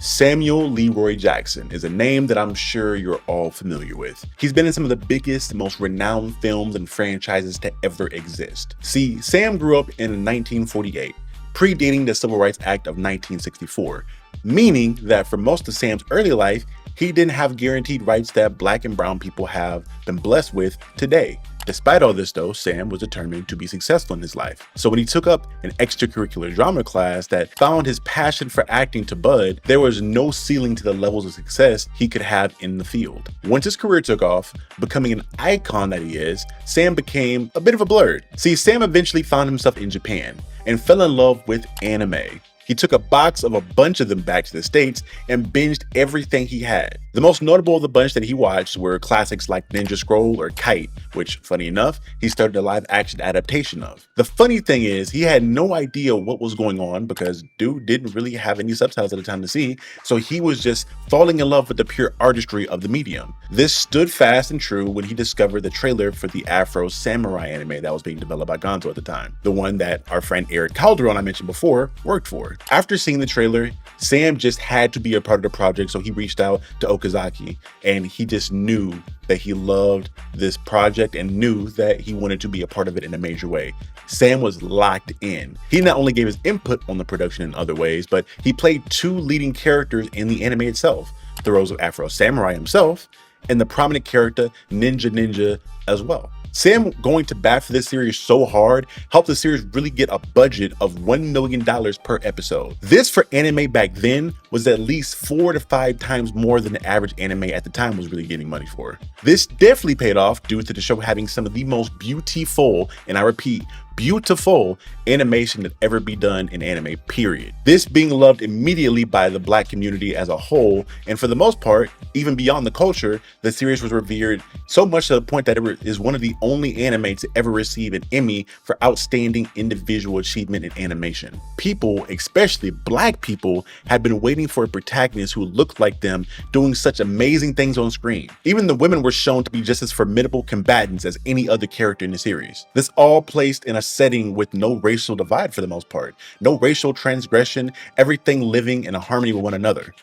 Samuel Leroy Jackson is a name that I'm sure you're all familiar with. He's been in some of the biggest, most renowned films and franchises to ever exist. See, Sam grew up in 1948, predating the Civil Rights Act of 1964, meaning that for most of Sam's early life, he didn't have guaranteed rights that Black and brown people have been blessed with today. Despite all this though, Sam was determined to be successful in his life. So when he took up an extracurricular drama class that found his passion for acting to bud, there was no ceiling to the levels of success he could have in the field. Once his career took off, becoming an icon that he is, Sam became a bit of a blur. See, Sam eventually found himself in Japan and fell in love with anime. He took a box of a bunch of them back to the States and binged everything he had. The most notable of the bunch that he watched were classics like Ninja Scroll or Kite, which, funny enough, he started a live-action adaptation of. The funny thing is, he had no idea what was going on because dude didn't really have any subtitles at the time to see, so he was just falling in love with the pure artistry of the medium. This stood fast and true when he discovered the trailer for the Afro Samurai anime that was being developed by Gonzo at the time, the one that our friend Eric Calderon I mentioned before worked for. After seeing the trailer, Sam just had to be a part of the project, so he reached out to Okazaki, and he just knew that he loved this project and knew that he wanted to be a part of it in a major way. Sam was locked in. He not only gave his input on the production in other ways, but he played two leading characters in the anime itself, the roles of Afro Samurai himself and the prominent character Ninja as well. Sam going to bat for this series so hard helped the series really get a budget of $1 million per episode. This for anime back then was at least 4 to 5 times more than the average anime at the time was really getting money for. This definitely paid off due to the show having some of the most beautiful, and I repeat, beautiful animation that ever be done in anime, period. This being loved immediately by the Black community as a whole, and for the most part, even beyond the culture, the series was revered so much to the point that it is one of the only anime to ever receive an Emmy for outstanding individual achievement in animation. People, especially Black people, had been waiting for a protagonist who looked like them doing such amazing things on screen. Even the women were shown to be just as formidable combatants as any other character in the series. This all placed in a setting with no racial divide for the most part, no racial transgression, everything living in a harmony with one another.